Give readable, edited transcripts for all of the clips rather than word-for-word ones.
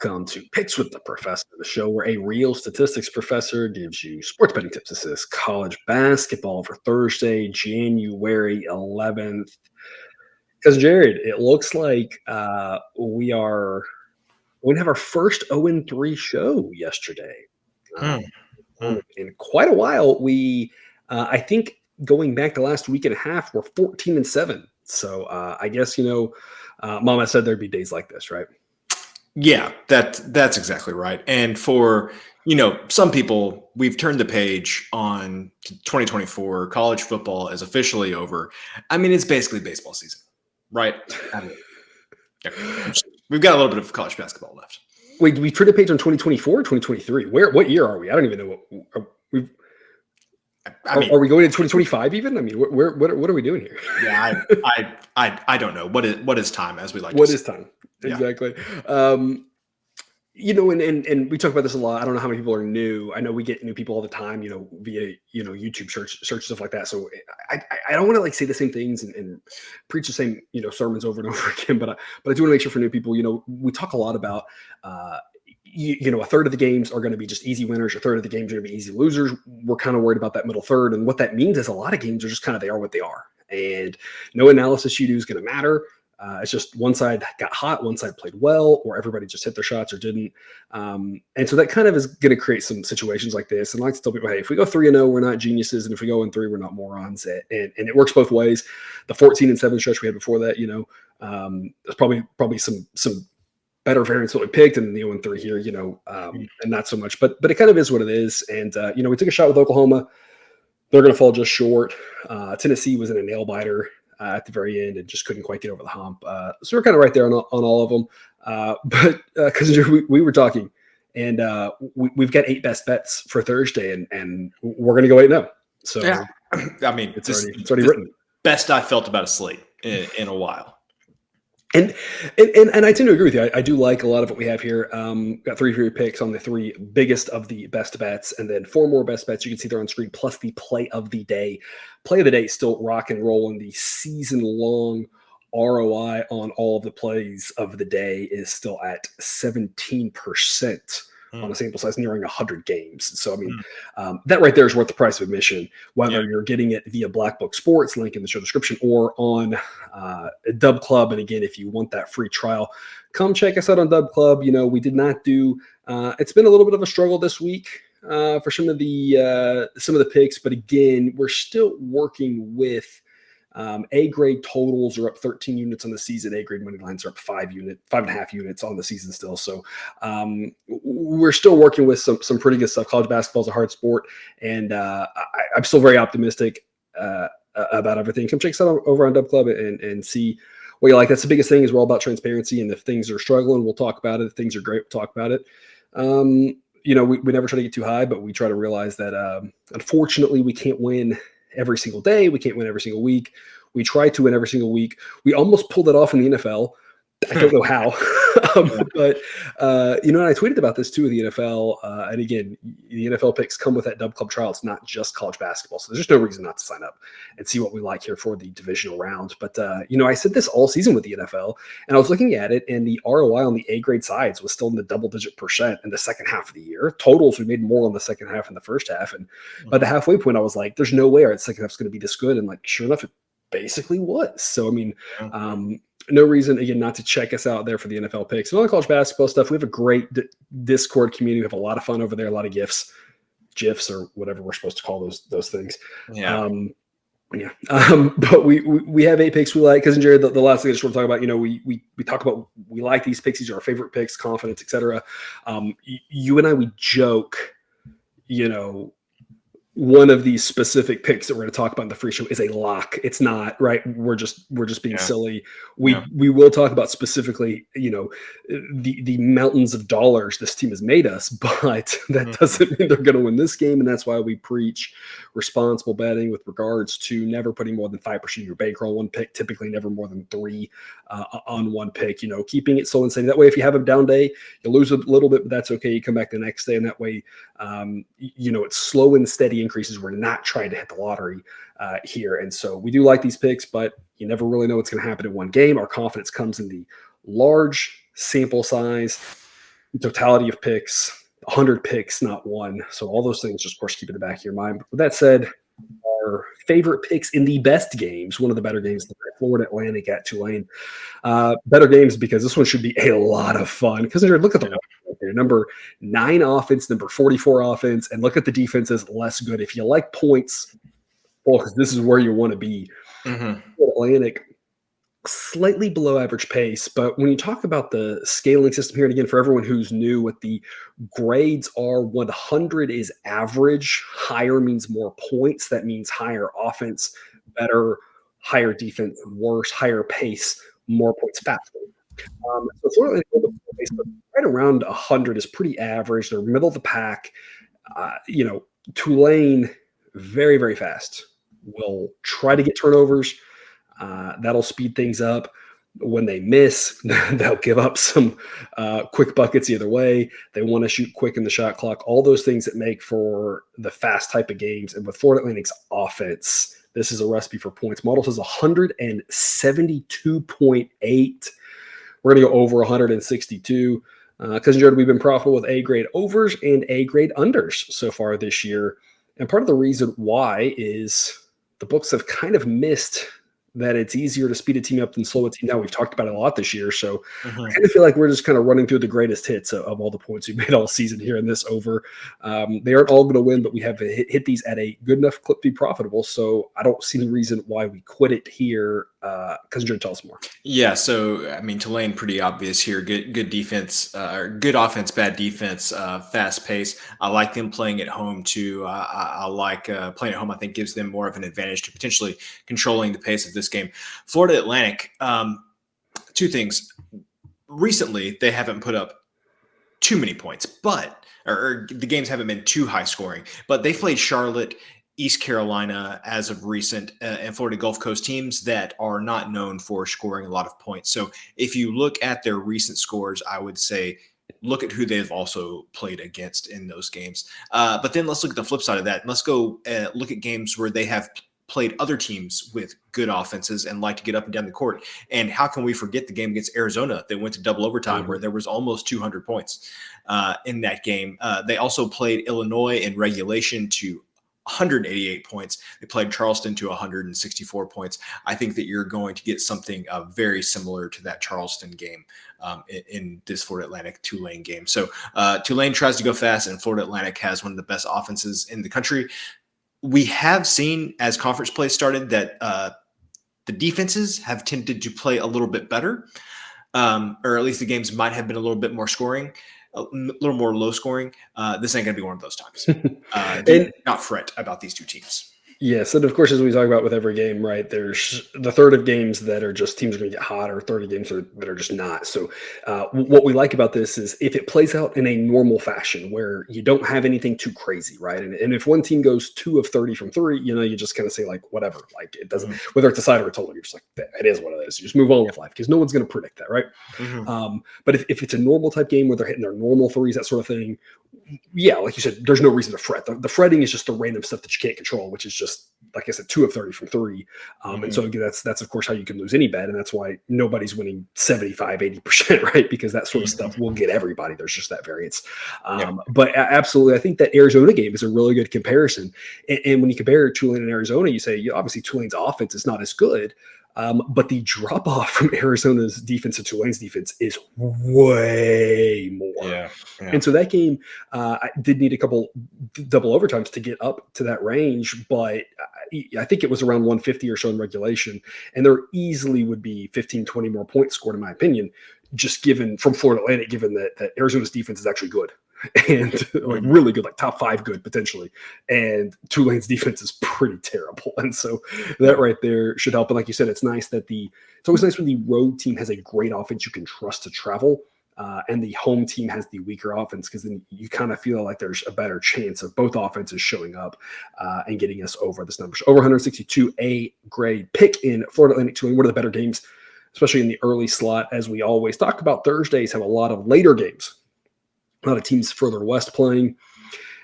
Welcome to Picks with the Professor, the show where a real statistics professor gives you sports betting tips. This is college basketball for Thursday, January 11th. Because, Jared, it looks like we going to have our first 0-3 show yesterday. In quite a while, I think going back to last week and a half, we're 14-7. So I guess, Mama said there'd be days like this, right? Yeah, that's exactly right. And for, some people, we've turned the page on 2024. College football is officially over. I mean, it's basically baseball season, right? We've got a little bit of college basketball left. Wait, do we turn the page on 2024 or 2023? What year are we? I don't even know are we going to 2025 even? I mean, what are we doing here? Yeah, I don't know. What is time, as we like to say. What is time? Exactly. And we talk about this a lot. I don't know how many people are new. I know we get new people all the time, via, YouTube search stuff like that. So I don't want to say the same things and preach the same, sermons over and over again, but I do want to make sure for new people, we talk a lot about, a third of the games are going to be just easy winners. A third of the games are going to be easy losers. We're kind of worried about that middle third. And what that means is a lot of games are just they are what they are. And no analysis you do is going to matter. It's just one side got hot, one side played well, or everybody just hit their shots or didn't. And so that kind of is going to create some situations like this. And I like to tell people, hey, if we go 3-0, we're not geniuses. And if we go 3, we're not morons. And it works both ways. The 14-7 stretch we had before that, there's probably some better variants that we picked, and the 0-3 here, and not so much. But it kind of is what it is. And, we took a shot with Oklahoma. They're going to fall just short. Tennessee was in a nail biter at the very end and just couldn't quite get over the hump. So we're kind of right there on all of them. But because we were talking, and we've got 8 best bets for Thursday, and we're going to go 8-0. So yeah, I mean, it's already written. Best I felt about a slate in a while. And I tend to agree with you. I do like a lot of what we have here. Got 3 for your picks on the 3 biggest of the best bets, and then 4 more best bets you can see there on screen, plus the play of the day. Play of the day still rock and rolling. The season-long ROI on all of the plays of the day is still at 17%. On a sample size nearing 100 games. So, I mean, that right there is worth the price of admission, whether you're getting it via Black Book Sports, link in the show description, or on Dub Club. And again, if you want that free trial, come check us out on Dub Club. We did not do it's been a little bit of a struggle this week for some of the picks. But again, we're still working with A-grade totals are up 13 units on the season. A-grade money lines are up 5.5 units on the season still. So we're still working with some pretty good stuff. College basketball is a hard sport, and I'm still very optimistic about everything. Come check us out over on Dub Club and see what you like. That's the biggest thing, is we're all about transparency. And if things are struggling, we'll talk about it. If things are great, we'll talk about it. We never try to get too high, but we try to realize that unfortunately we can't win every single day. We can't win every single week. We try to win every single week. We almost pulled it off in the NFL. I don't know how, but and I tweeted about this too with the NFL. And again, the NFL picks come with that Dub Club trial. It's not just college basketball, so there's just no reason not to sign up and see what we like here for the divisional round. But I said this all season with the NFL, and I was looking at it, and the ROI on the A-grade sides was still in the double-digit % in the second half of the year. Totals, we made more on the second half than the first half, and by the halfway point, I was like, "There's no way our second half is going to be this good." And sure enough, it basically was. So I mean. No reason, again, not to check us out there for the NFL picks. And all the college basketball stuff, we have a great Discord community. We have a lot of fun over there, a lot of GIFs, or whatever we're supposed to call those things. Yeah. But we have 8 picks we like. Because, Jared, the last thing I just want to talk about, we talk about, we like these picks. These are our favorite picks, confidence, etc. You and I, we joke, one of these specific picks that we're going to talk about in the free show is a lock. It's not, right? We're just being silly. We will talk about specifically, the mountains of dollars this team has made us, but that doesn't mean they're going to win this game. And that's why we preach responsible betting with regards to never putting more than 5% of your bankroll on one pick, typically never more than 3 on one pick, keeping it so insane. That way, if you have a down day, you lose a little bit, but that's okay. You come back the next day, and that way, it's slow and steady increases. We're not trying to hit the lottery here. And so we do like these picks, but you never really know what's going to happen in one game. Our confidence comes in the large sample size totality of picks, 100 picks, not one. So all those things, just of course, keep in the back of your mind. But with that said, our favorite picks in the best games, one of the better games, the Florida Atlantic at Tulane. Better games because this one should be a lot of fun. Because look at the number 9 offense, number 44 offense, and look at the defenses less good. If you like points, well, this is where you want to be. Atlantic, slightly below average pace, but when you talk about the scaling system here, and again, for everyone who's new, what the grades are, 100 is average, higher means more points. That means higher offense, better, higher defense, worse, higher pace, more points faster. So Florida pace, but right around 100 is pretty average. They're middle of the pack. Tulane, very, very fast. Will try to get turnovers. That'll speed things up. When they miss, they'll give up some quick buckets either way. They want to shoot quick in the shot clock. All those things that make for the fast type of games. And with Florida Atlantic's offense, this is a recipe for points. Model says 172.8. We're going to go over 162. Cousin Jared, we've been profitable with A-grade overs and A-grade unders so far this year. And part of the reason why is the books have kind of missed that it's easier to speed a team up than slow a team down. We've talked about it a lot this year. So I kind of feel like we're just kind of running through the greatest hits of all the points we've made all season here in this over. They aren't all going to win, but we have hit these at a good enough clip to be profitable. So I don't see any reason why we quit it here. Cousin Jared, tell us more. Yeah, so I mean, Tulane, pretty obvious here. Good defense, or good offense, bad defense, fast pace. I like them playing at home too. I like playing at home. I think gives them more of an advantage to potentially controlling the pace of this game. Florida Atlantic, two things. Recently, they haven't put up too many points, or the games haven't been too high scoring. But they played Charlotte, East Carolina as of recent, and Florida Gulf Coast teams that are not known for scoring a lot of points. So if you look at their recent scores, I would say look at who they've also played against in those games. But then let's look at the flip side of that. Let's go look at games where they have played other teams with good offenses and like to get up and down the court. And how can we forget the game against Arizona that went to double overtime where there was almost 200 points in that game. They also played Illinois in regulation to 188 points. They played Charleston to 164 points. I think that you're going to get something very similar to that Charleston game in this Florida Atlantic Tulane game. So Tulane tries to go fast, and Florida Atlantic has one of the best offenses in the country. We have seen as conference play started that the defenses have tended to play a little bit better, or at least the games might have been a little bit more scoring. A little more low scoring. This ain't going to be one of those times. Do not fret about these two teams. Yes, and of course, as we talk about with every game, right, there's the third of games that are just teams are going to get hot, or third of games that are just not. So what we like about this is if it plays out in a normal fashion where you don't have anything too crazy, right? And if one team goes 2 of 30 from 3, you just kind of say, like, whatever. Like, it doesn't, whether it's a side or a total, you're just like, it is what it is. You just move on with life because no one's going to predict that, right? But if it's a normal type game where they're hitting their normal threes, that sort of thing, yeah, like you said, there's no reason to fret. The fretting is just the random stuff that you can't control, which is just, like I said, 2 of 30 from 3. And so that's of course how you can lose any bet. And that's why nobody's winning 75, 80%, right? Because that sort of stuff will get everybody. There's just that variance. But absolutely, I think that Arizona game is a really good comparison. And when you compare Tulane and Arizona, you say, obviously Tulane's offense is not as good. But the drop off from Arizona's defense to Tulane's defense is way more. And so that game, I did need a couple double overtimes to get up to that range, but I think it was around 150 or so in regulation. And there easily would be 15, 20 more points scored, in my opinion, just given from Florida Atlantic, given that Arizona's defense is actually good. And like really good, like top 5 good potentially. And Tulane's defense is pretty terrible. And so that right there should help. And like you said, it's nice that it's always nice when the road team has a great offense you can trust to travel. And the home team has the weaker offense, because then you kind of feel like there's a better chance of both offenses showing up and getting us over this number. So over 162 A grade pick in Florida Atlantic Tulane. One of the better games, especially in the early slot. As we always talk about, Thursdays have a lot of later games. A lot of teams further west playing,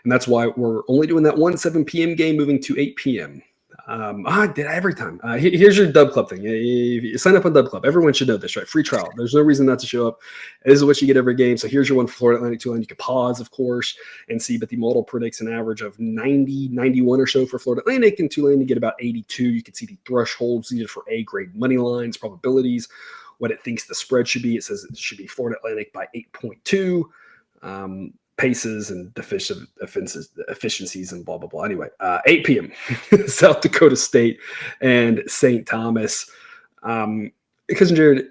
and that's why we're only doing that 7 p.m. game, moving to 8 p.m. I did every time. Here's your Dub Club thing. You sign up on Dub Club. Everyone should know this, right? Free trial. There's no reason not to show up. This is what you get every game. So here's your one for Florida Atlantic Tulane. You can pause, of course, and see, but the model predicts an average of 90, 91 or so for Florida Atlantic, and Tulane to get about 82. You can see the thresholds needed for A-grade money lines, probabilities, what it thinks the spread should be. It says it should be Florida Atlantic by 8.2. Paces and efficiencies and blah, blah, blah. Anyway, 8 p.m., South Dakota State and St. Thomas. Because, Jared,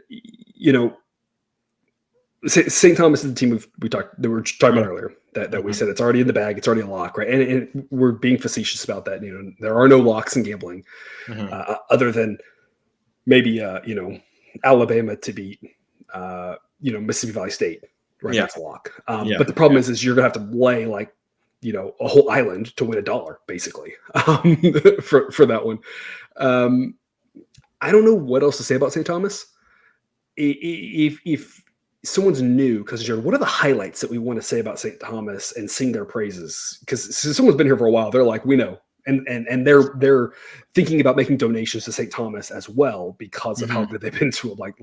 St. Thomas is the team we were talking about earlier, that we said it's already in the bag. It's already a lock, right? And we're being facetious about that. There are no locks in gambling other than maybe, Alabama to beat, Mississippi Valley State. Right, that's a lock. But the problem is you're gonna have to lay a whole island to win $1, basically, for that one. I don't know what else to say about St. Thomas. If someone's new, because what are the highlights that we want to say about St. Thomas and sing their praises? Because someone's been here for a while, they're like, we know. And they're thinking about making donations to St. Thomas as well because of how good they've been to it, like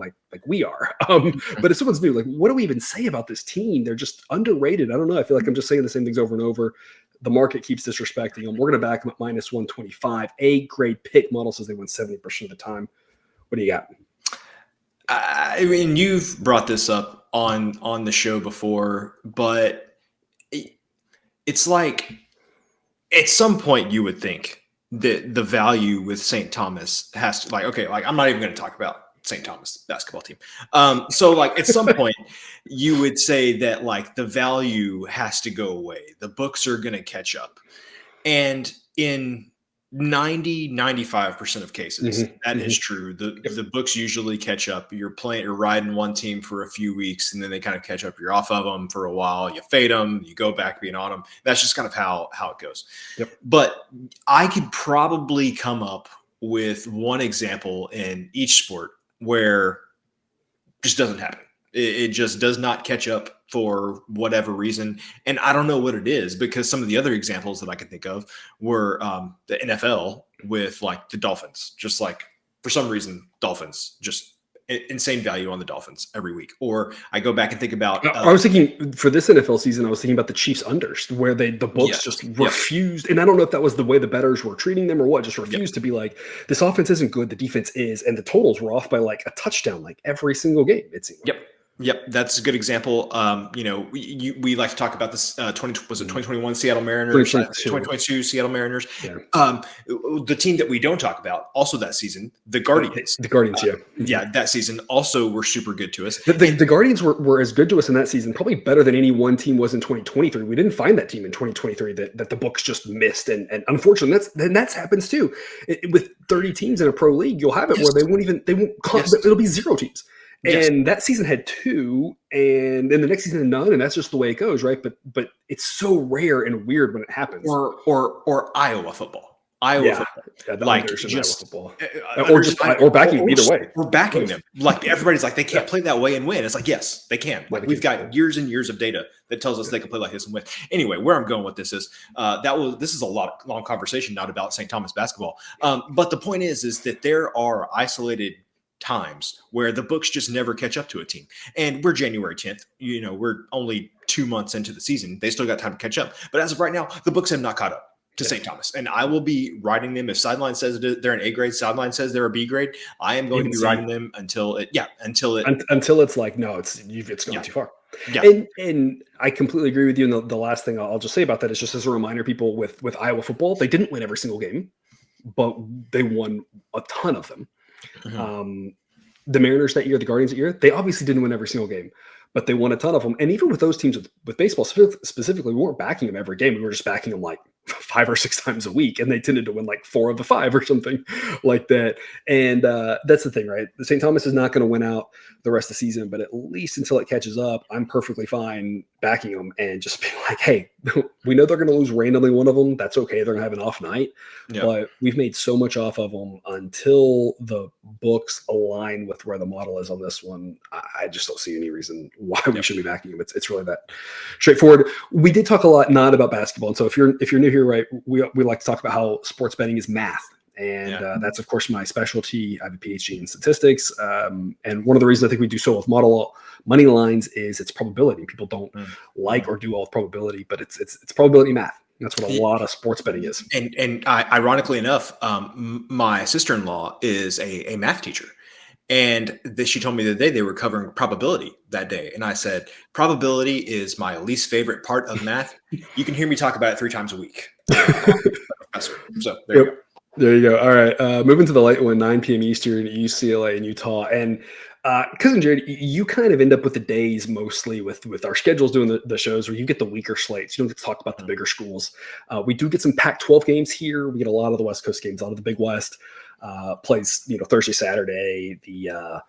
we are. But if someone's new, what do we even say about this team? They're just underrated. I don't know. I feel like I'm just saying the same things over and over. The market keeps disrespecting them. We're going to back them at minus 125. A-grade pick model says they win 70% of the time. What do you got? I mean, you've brought this up on the show before, but it's like, at some point, you would think that the value with St. Thomas has to, I'm not even going to talk about St. Thomas basketball team. So at some point, you would say that the value has to go away. The books are going to catch up. And in 95% of cases, that is true. The books usually catch up. You're riding one team for a few weeks, and then they kind of catch up. You're off of them for a while. You fade them. You go back being on them. That's just kind of how it goes. Yep. But I could probably come up with one example in each sport where it just doesn't happen. It just does not catch up for whatever reason. And I don't know what it is, because some of the other examples that I can think of were the NFL with the Dolphins. Just for some reason, Dolphins, just insane value on the Dolphins every week. Or I go back and think about I was thinking for this NFL season, I was thinking about the Chiefs unders, where the books just refused. And I don't know if that was the way the bettors were treating them or what, just refused to be this offense isn't good, the defense is, and the totals were off by a touchdown every single game, it seemed like. Yep, that's a good example. We like to talk about this. 2021 Seattle Mariners, 2022 Seattle Mariners. Yeah. The team that we don't talk about also that season, the Guardians. The Guardians, that season also were super good to us. The Guardians were as good to us in that season, probably better than any one team was in 2023. We didn't find that team in 2023 that the books just missed, and unfortunately, that happens too. With 30 teams in a pro league, you'll have it where they won't. It'll be 0 teams. And that season had 2, and then the next season had none, and that's just the way it goes, right? But it's so rare and weird when it happens. Or Iowa football. Iowa football. Or backing them either way. We're backing them. Everybody's they can't play that way and win. It's yes, they can. We've got years and years of data that tells us they can play like this and win. Anyway, where I'm going with this is this is a long conversation, not about St. Thomas basketball. But the point is that there are isolated times where the books just never catch up to a team. And we're January 10th. We're only 2 months into the season. They still got time to catch up. But as of right now, the books have not caught up to St. Thomas. And I will be riding them. If Sideline says they're an A grade, Sideline says they're a B grade, I am going to be riding them until it's no, it's gone too far. Yeah. And I completely agree with you. And the last thing I'll just say about that is just as a reminder, people with Iowa football, they didn't win every single game, but they won a ton of them. The Mariners that year, the Guardians that year, they obviously didn't win every single game, but they won a ton of them. And even with those teams with baseball specifically, we weren't backing them every game. We were just backing them 5 or 6 times a week, and they tended to win 4 of the 5 or something like that. And that's the thing, right? The St. Thomas is not going to win out the rest of the season, but at least until it catches up, I'm perfectly fine backing them and just being hey, we know they're going to lose randomly one of them. That's okay. They're going to have an off night, but we've made so much off of them until the books align with where the model is on this one. I just don't see any reason why we should be backing them. It's really that straightforward. We did talk a lot not about basketball, and so if you're new here, right, we like to talk about how sports betting is math. And that's, of course, my specialty. I have a PhD in statistics. And one of the reasons I think we do so well with model money lines is it's probability. People don't like or do well with probability, but it's probability math. That's what a lot of sports betting is. And ironically enough, my sister-in-law is a math teacher. And she told me the day they were covering probability that day. And I said, probability is my least favorite part of math. You can hear me talk about it 3 times a week. So there you go. There you go. All right. Moving to the late one, 9 p.m. Eastern, UCLA and Utah. And Cousin Jared, you kind of end up with the days mostly with our schedules doing the shows where you get the weaker slates. You don't get to talk about the bigger schools. We do get some Pac-12 games here. We get a lot of the West Coast games, a lot of the Big West. Plays Thursday, Saturday, the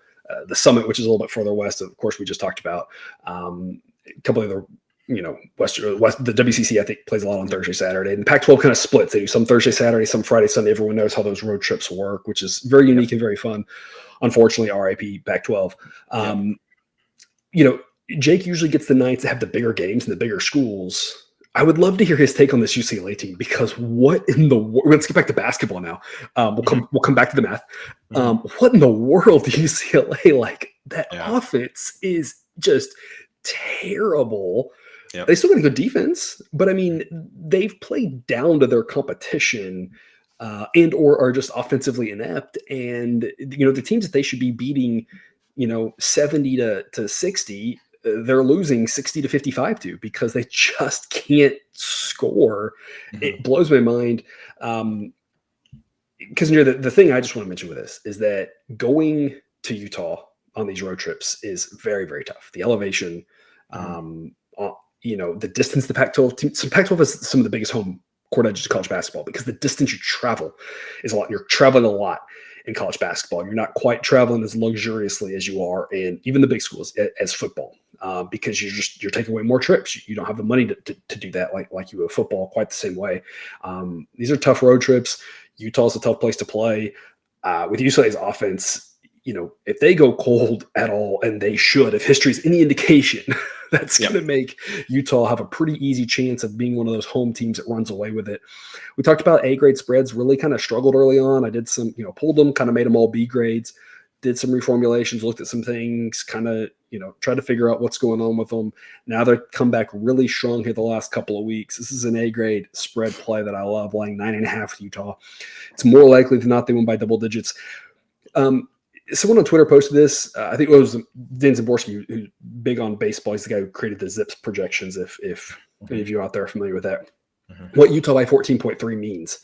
Summit, which is a little bit further west. Of course, we just talked about a couple of the West, the WCC I think plays a lot on Thursday, Saturday, and the Pac-12 kind of splits. They do some Thursday, Saturday, some Friday, Sunday. Everyone knows how those road trips work, which is very unique and very fun. Unfortunately, RIP Pac-12. Jake usually gets the nights that have the bigger games and the bigger schools. I would love to hear his take on this UCLA team, because what in the world? Let's get back to basketball now. We'll come back to the math. What in the world UCLA like? That offense is just terrible. They still got a good defense, but I mean, they've played down to their competition, and or are just offensively inept. And the teams that they should be beating, 70 to 60. They're losing 60 to 55 to, because they just can't score. It blows my mind. Because the thing I just want to mention with this is that going to Utah on these road trips is very, very tough. The elevation, the distance the Pac-12 team. So Pac-12 has some of the biggest home court edges to college basketball, because the distance you travel is a lot. You're traveling a lot in college basketball. You're not quite traveling as luxuriously as you are in even the big schools as football, because you're taking away more trips. You don't have the money to do that like you would football quite the same way. These are tough road trips. Utah's a tough place to play. With UCLA's offense, if they go cold at all, and they should, if history's any indication, that's going to make Utah have a pretty easy chance of being one of those home teams that runs away with it. We talked about A-grade spreads really kind of struggled early on. I did some, pulled them, kind of made them all B grades, did some reformulations, looked at some things, kind of, tried to figure out what's going on with them. Now they've come back really strong here the last couple of weeks. This is an A-grade spread play that I love, laying 9.5 with Utah. It's more likely than not they win by double digits. Someone on Twitter posted this. I think it was Dan Zaborski, who's big on baseball. He's the guy who created the Zips projections, if any of you out there are familiar with that. What Utah by 14.3 means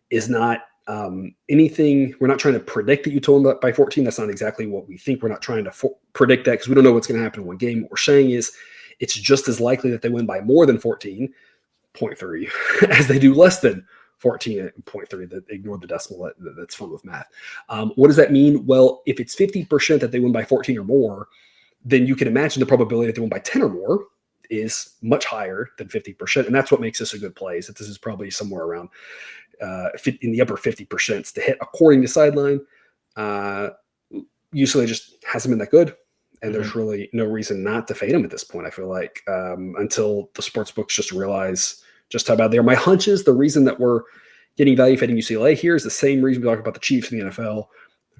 is not anything. We're not trying to predict that Utah win by 14. That's not exactly what we think. We're not trying to predict that, because we don't know what's going to happen in one game. What we're saying is it's just as likely that they win by more than 14.3 as they do less than 14.3. That ignore the decimal. That's fun with math. What does that mean? Well, if it's 50% that they win by 14 or more, then you can imagine the probability that they win by 10 or more is much higher than 50%. And that's what makes this a good play, is that this is probably somewhere around in the upper 50% to hit, according to Sideline. UCLA just hasn't been that good. And there's really no reason not to fade them at this point, I feel like, until the sports books just realize just how bad they are. My hunch is the reason that we're getting value fading UCLA here is the same reason we talk about the Chiefs in the NFL.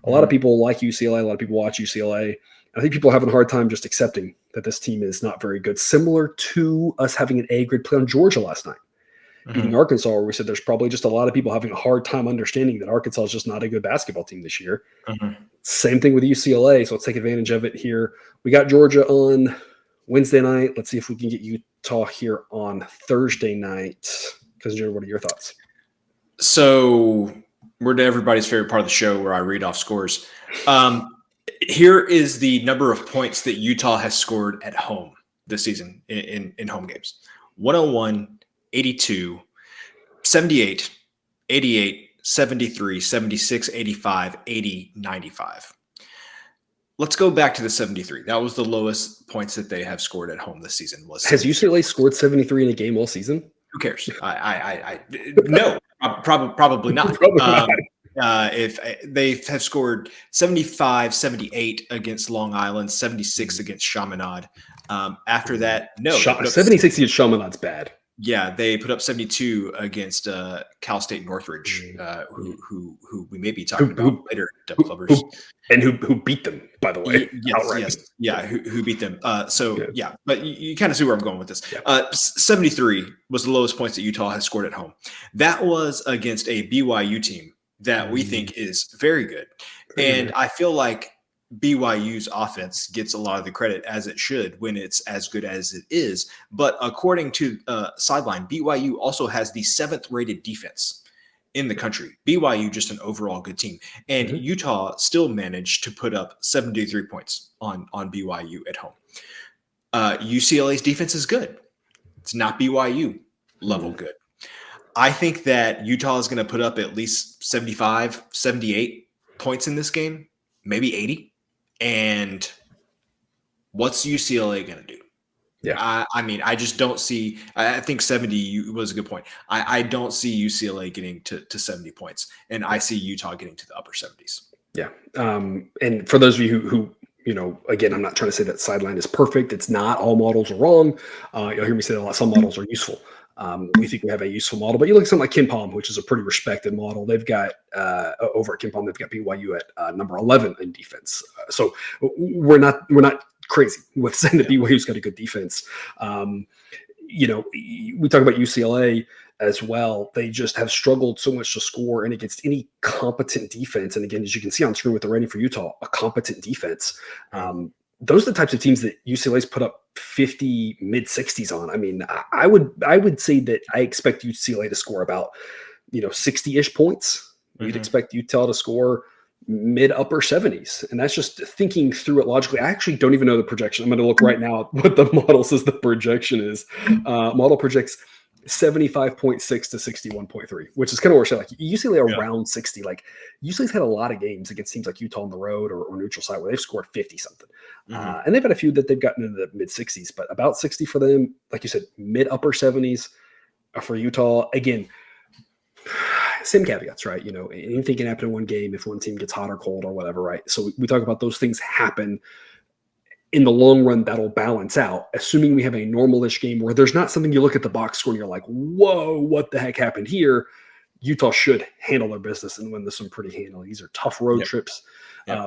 A lot of people like UCLA. A lot of people watch UCLA. I think people are having a hard time just accepting that this team is not very good, similar to us having an A-grade play on Georgia last night, beating Arkansas, where we said there's probably just a lot of people having a hard time understanding that Arkansas is just not a good basketball team this year. Same thing with UCLA, so let's take advantage of it here. We got Georgia on Wednesday night. Let's see if we can get Utah here on Thursday night. Because, Jared, what are your thoughts? So we're to everybody's favorite part of the show where I read off scores. Here is the number of points that Utah has scored at home this season in home games. 101, 82, 78, 88, 73, 76, 85, 80, 95. Let's go back to the 73. That was the lowest points that they have scored at home this season. Has UCLA scored 73 in a game all season? Who cares? No, probably not. If they have scored 75, 78 against Long Island, 76 against Chaminade. After that, no. 76 against Chaminade's bad. Yeah, they put up 72 against Cal State Northridge, Mm. who we may be Who, talking about who, later, Dub Clubbers. who beat them, by the way, Yes, outright. yes, yeah, who beat them? So Yeah. yeah, but you kind of see where I'm going with this. Yeah. 73 was the lowest points that Utah has scored at home. That was against a BYU team that we think is very good, and I feel like BYU's offense gets a lot of the credit, as it should, when it's as good as it is. But according to Sideline, BYU also has the 7th rated defense in the country. BYU just an overall good team, and Utah still managed to put up 73 points on BYU at home. UCLA's defense is good. It's not BYU level good. I think that Utah is going to put up at least 75, 78 points in this game, maybe 80. And what's UCLA going to do? Yeah. I mean, I just don't see. I think 70 was a good point. I don't see UCLA getting to 70 points, and I see Utah getting to the upper 70s. Yeah. And for those of you who again, I'm not trying to say that Sideline is perfect. It's not. All models are wrong. You'll hear me say that a lot. Some models are useful. We think we have a useful model, but you look at something like KenPom, which is a pretty respected model. They've got over at KenPom, they've got BYU at number 11 in defense. So we're not crazy with saying that BYU's got a good defense. We talk about UCLA as well. They just have struggled so much to score and against any competent defense. And again, as you can see on screen with the rating for Utah, a competent defense. Those are the types of teams that UCLA's put up 50, mid 60s on. I mean, I would say that I expect UCLA to score about 60-ish points. You'd expect Utah to score mid upper 70s, and that's just thinking through it logically. I actually don't even know the projection. I'm going to look right now at what the model says the projection is. Model projects 75.6 to 61.3, which is kind of where I like UCLA around 60. Like UCLA's had a lot of games against teams like Utah on the road or neutral site where they've scored 50 something. And they've had a few that they've gotten into the mid 60s, but about 60 for them. Like you said, mid upper 70s for Utah. Again, same caveats, right? Anything can happen in one game if one team gets hot or cold or whatever, right? So we talk about those things happen. In the long run, that'll balance out, assuming we have a normal-ish game where there's not something you look at the box score and you're like, whoa, what the heck happened here? Utah should handle their business and win this one pretty handily. These are tough road trips,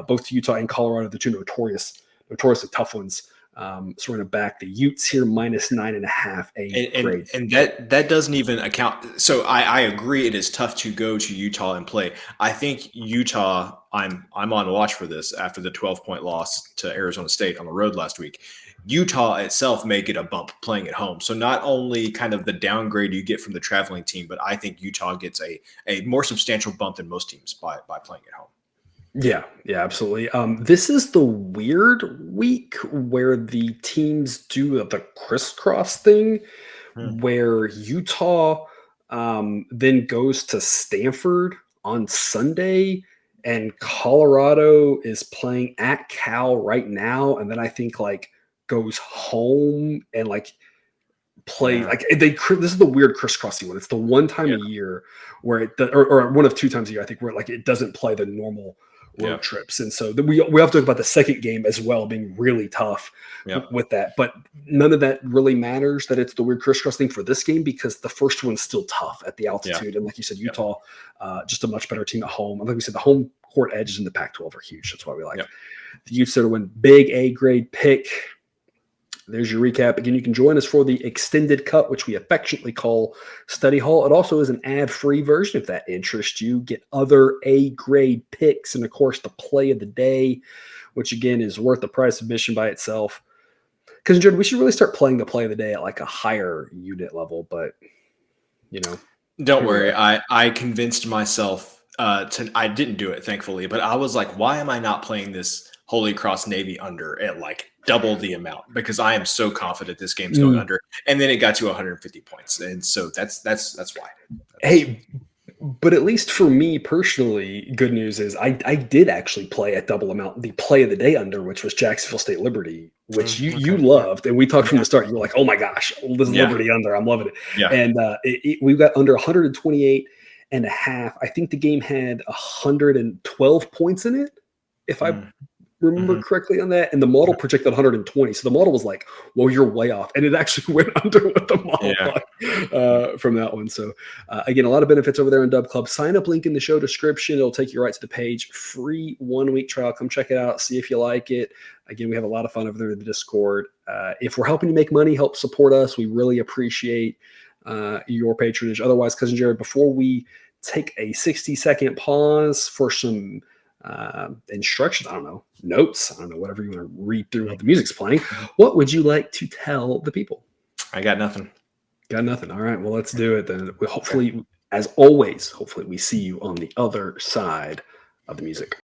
both to Utah and Colorado, the two notoriously tough ones. So we're going to back the Utes here minus 9.5 grade. And that doesn't even account. So I agree. It is tough to go to Utah and play. I think Utah, I'm on watch for this after the 12-point loss to Arizona State on the road last week. Utah itself may get a bump playing at home. So not only kind of the downgrade you get from the traveling team, but I think Utah gets a more substantial bump than most teams by playing at home. Yeah, absolutely. This is the weird week where the teams do the crisscross thing, where Utah then goes to Stanford on Sunday, and Colorado is playing at Cal right now, and then I think goes home and play this is the weird crisscrossing one. It's the one time a year where or one of two times a year I think where it doesn't play the normal road trips. And so we have to talk about the second game as well being really tough with that, but none of that really matters that it's the weird crisscross thing for this game because the first one's still tough at the altitude. And like you said, Utah, just a much better team at home. And like we said, the home court edges in the Pac-12 are huge. That's why we like the Utes to win. Big A grade pick. There's your recap. Again, you can join us for the extended cut, which we affectionately call Study Hall. It also is an ad-free version if that interests you. Get other A-grade picks and, of course, the play of the day, which, again, is worth the price of admission by itself. Because, Jordan, we should really start playing the play of the day at a higher unit level, but, Don't worry. I convinced myself I didn't do it, thankfully, but I was like, why am I not playing this Holy Cross Navy under at double the amount because I am so confident this game's going under. And then it got to 150 points. And so that's why. Hey, but at least for me personally, good news is I did actually play at double amount, the play of the day under, which was Jacksonville State Liberty, which you loved. And we talked from the start. You were like, oh my gosh, this is Liberty under. I'm loving it. Yeah. And we got under 128.5. I think the game had 112 points in it. If I remember Mhm. correctly on that, and the model projected 120. So the model was like, "Well, you're way off," and it actually went under what the model Yeah. thought from that one. So again, a lot of benefits over there in Dub Club. Sign up link in the show description. It'll take you right to the page. Free 1 week trial. Come check it out. See if you like it. Again, we have a lot of fun over there in the Discord. If we're helping you make money, help support us. We really appreciate your patronage. Otherwise, Cousin Jared, before we take a 60-second pause for some instructions, I don't know, notes, I don't know, whatever you want to read through while the music's playing, what would you like to tell the people? I got nothing. Got nothing. All right, well, let's do it then. Hopefully, as always, hopefully we see you on the other side of the music.